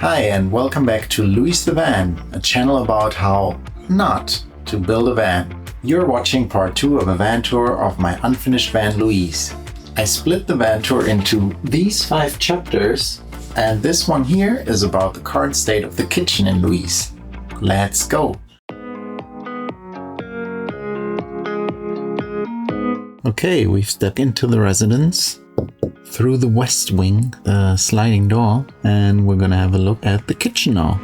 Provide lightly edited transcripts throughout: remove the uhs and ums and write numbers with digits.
Hi and welcome back to Luis the Van, a channel about how not to build a van. You're watching part 2 of a van tour of my unfinished van Luis. I split the van tour into these 5 chapters, and this one here is about the current state of the kitchen in Luis. Let's go! Okay, we've stepped into the residence through the west wing, the sliding door, and we're gonna have a look at the kitchen now.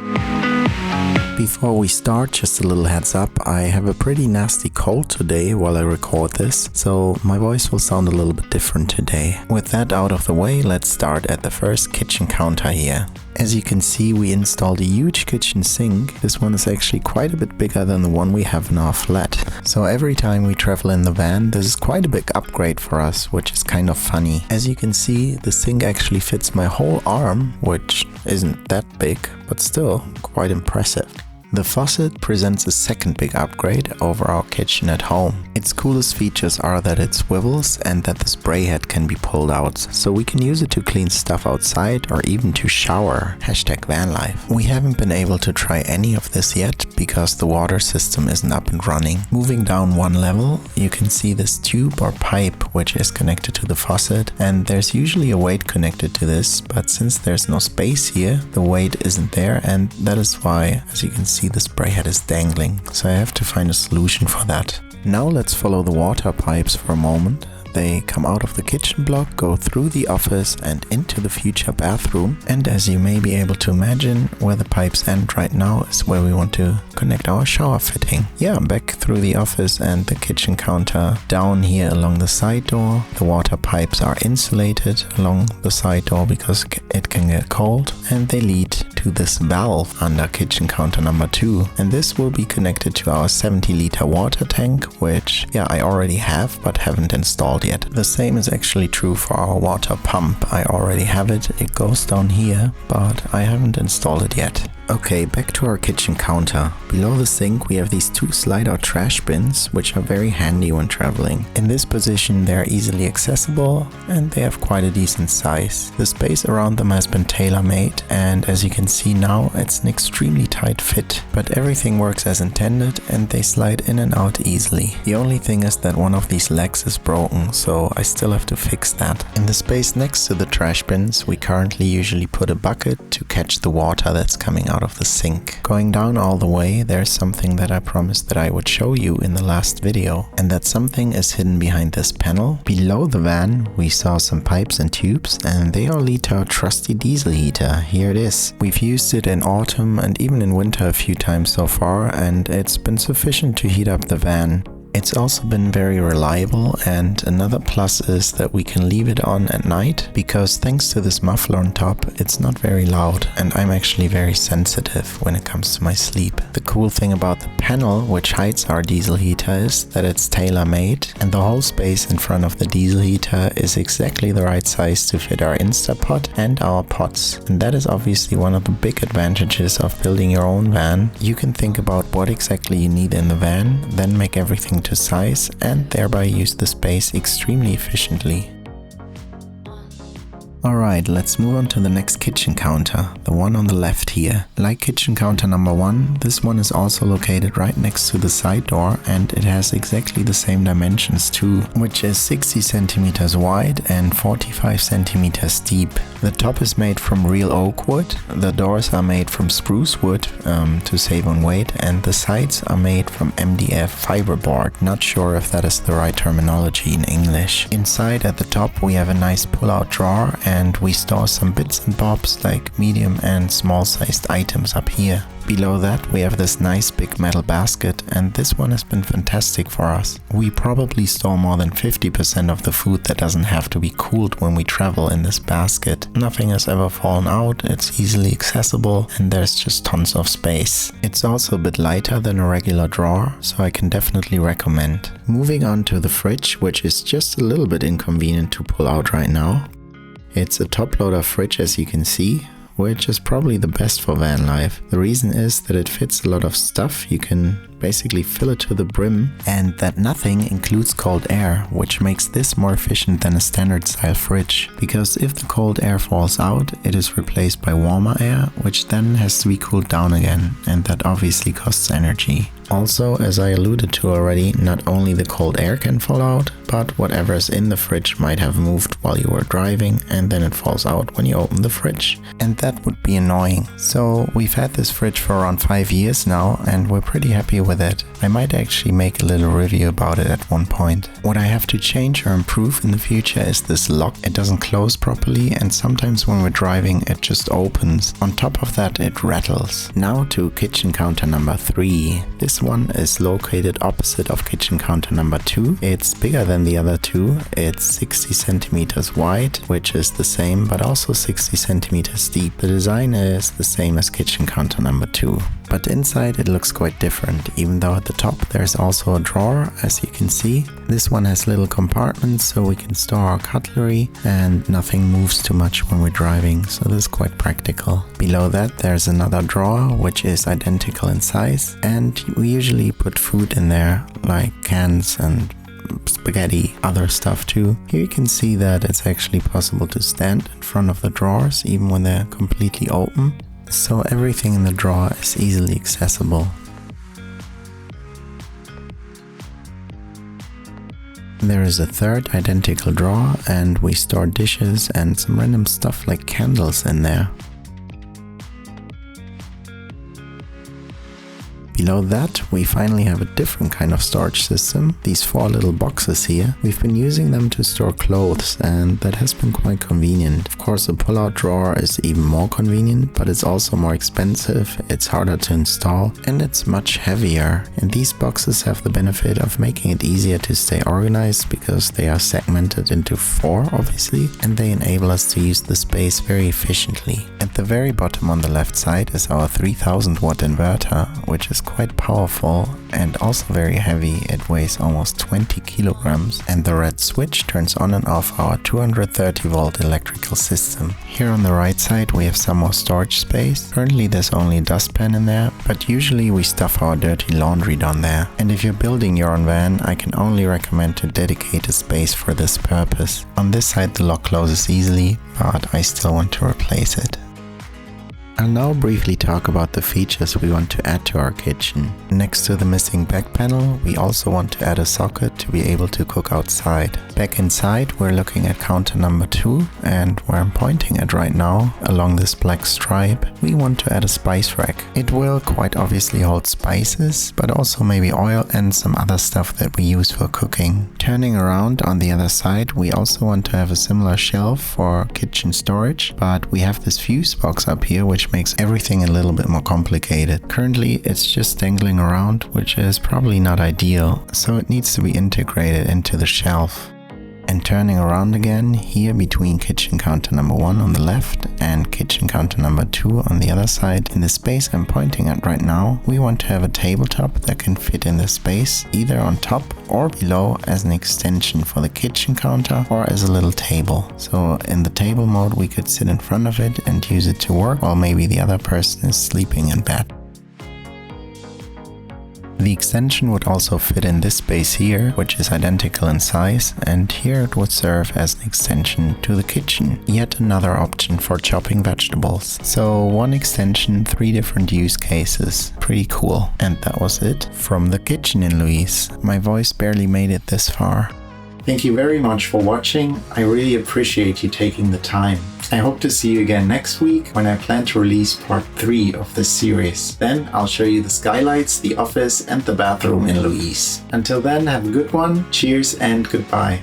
Before we start, just a little heads up, I have a pretty nasty cold today while I record this, so my voice will sound a little bit different today. With that out of the way, let's start at the first kitchen counter here. As you can see, we installed a huge kitchen sink. This one is actually quite a bit bigger than the one we have in our flat. So every time we travel in the van, this is quite a big upgrade for us, which is kind of funny. As you can see, the sink actually fits my whole arm, which isn't that big, but still quite impressive. The faucet presents a second big upgrade over our kitchen at home. Its coolest features are that it swivels and that the spray head can be pulled out, so we can use it to clean stuff outside or even to shower. #vanlife. We haven't been able to try any of this yet because the water system isn't up and running. Moving down one level, you can see this tube or pipe which is connected to the faucet, and there's usually a weight connected to this, but since there's no space here, the weight isn't there, and that is why, as you can see, the spray head is dangling, so I have to find a solution for that. Now let's follow the water pipes for a moment. They come out of the kitchen block, go through the office and into the future bathroom, and as you may be able to imagine, where the pipes end right now is where we want to connect our shower fitting. Yeah, back through the office and the kitchen counter, down here along the side door. The water pipes are insulated along the side door because it can get cold, and they lead to this valve under kitchen counter number 2, and this will be connected to our 70-liter water tank, which I already have but haven't installed yet. The same is actually true for our water pump. I already have it, it goes down here, but I haven't installed it yet. Okay, back to our kitchen counter. Below the sink we have these 2 slide-out trash bins, which are very handy when traveling. In this position they are easily accessible and they have quite a decent size. The space around them has been tailor-made, and as you can see now, it's an extremely tight fit. But everything works as intended and they slide in and out easily. The only thing is that one of these legs is broken, so I still have to fix that. In the space next to the trash bins, we currently usually put a bucket to catch the water that's coming out of the sink. Going down all the way, there's something that I promised that I would show you in the last video, and that something is hidden behind this panel. Below the van we saw some pipes and tubes, and they all lead to our trusty diesel heater. Here it is. We've used it in autumn and even in winter a few times so far, and it's been sufficient to heat up the van. It's also been very reliable, and another plus is that we can leave it on at night because thanks to this muffler on top, it's not very loud, and I'm actually very sensitive when it comes to my sleep. The cool thing about the panel which hides our diesel heater is that it's tailor-made, and the whole space in front of the diesel heater is exactly the right size to fit our Instapot and our pots. And that is obviously one of the big advantages of building your own van. You can think about what exactly you need in the van, then make everything to size, and thereby use the space extremely efficiently. Alright, let's move on to the next kitchen counter, the one on the left here. Like kitchen counter number 1, this one is also located right next to the side door, and it has exactly the same dimensions too, which is 60 centimeters wide and 45 centimeters deep. The top is made from real oak wood, the doors are made from spruce wood to save on weight, and the sides are made from MDF fiberboard. Not sure if that is the right terminology in English. Inside at the top we have a nice pull-out drawer, and we store some bits and bobs like medium and small sized items up here. Below that we have this nice big metal basket, and this one has been fantastic for us. We probably store more than 50% of the food that doesn't have to be cooled when we travel in this basket. Nothing has ever fallen out, it's easily accessible, and there's just tons of space. It's also a bit lighter than a regular drawer, so I can definitely recommend. Moving on to the fridge, which is just a little bit inconvenient to pull out right now. It's a top loader fridge, as you can see, which is probably the best for van life. The reason is that it fits a lot of stuff. You can basically fill it to the brim, and that nothing includes cold air, which makes this more efficient than a standard style fridge. Because if the cold air falls out, it is replaced by warmer air, which then has to be cooled down again, and that obviously costs energy. Also, as I alluded to already, not only the cold air can fall out, but whatever is in the fridge might have moved while you were driving, and then it falls out when you open the fridge. And that would be annoying. So we've had this fridge for around 5 years now, and we're pretty happy with it. I might actually make a little review about it at one point. What I have to change or improve in the future is this lock. It doesn't close properly, and sometimes when we're driving it just opens. On top of that, it rattles. Now to kitchen counter number 3. This one is located opposite of kitchen counter number 2. It's bigger than the other two. It's 60 centimeters wide, which is the same, but also 60 centimeters deep. The design is the same as kitchen counter number 2. But inside it looks quite different, even though at the top there's also a drawer, as you can see. This one has little compartments so we can store our cutlery, and nothing moves too much when we're driving, so this is quite practical. Below that there's another drawer which is identical in size, and we usually put food in there, like cans and spaghetti, other stuff too. Here you can see that it's actually possible to stand in front of the drawers even when they're completely open. So everything in the drawer is easily accessible. There is a third identical drawer, and we store dishes and some random stuff like candles in there. Below that, we finally have a different kind of storage system. These 4 little boxes here, we've been using them to store clothes, and that has been quite convenient. Of course, a pull-out drawer is even more convenient, but it's also more expensive, it's harder to install, and it's much heavier. And these boxes have the benefit of making it easier to stay organized because they are segmented into 4, obviously, and they enable us to use the space very efficiently. At the very bottom on the left side is our 3000 watt inverter, which is quite powerful and also very heavy. It weighs almost 20 kilograms, and the red switch turns on and off our 230 volt electrical system. Here on the right side we have some more storage space. Currently there's only a dustpan in there, but usually we stuff our dirty laundry down there. And if you're building your own van, I can only recommend to dedicate a space for this purpose. On this side the lock closes easily, but I still want to replace it. I'll now briefly talk about the features we want to add to our kitchen. Next to the missing back panel, we also want to add a socket to be able to cook outside. Back inside, we're looking at counter number 2, and where I'm pointing at right now, along this black stripe, we want to add a spice rack. It will quite obviously hold spices, but also maybe oil and some other stuff that we use for cooking. Turning around on the other side, we also want to have a similar shelf for kitchen storage, but we have this fuse box up here which makes everything a little bit more complicated. Currently it's just dangling around, which is probably not ideal, so it needs to be integrated into the shelf. And turning around again, here between kitchen counter number 1 on the left and kitchen counter number 2 on the other side, in the space I'm pointing at right now, we want to have a tabletop that can fit in the space, either on top or below as an extension for the kitchen counter or as a little table. So in the table mode we could sit in front of it and use it to work while maybe the other person is sleeping in bed. The extension would also fit in this space here, which is identical in size, and here it would serve as an extension to the kitchen. Yet another option for chopping vegetables. So 1 extension, 3 different use cases. Pretty cool. And that was it from the kitchen in Louise. My voice barely made it this far. Thank you very much for watching. I really appreciate you taking the time. I hope to see you again next week when I plan to release part 3 of this series. Then I'll show you the skylights, the office and the bathroom in Louise. Until then, have a good one, cheers and goodbye.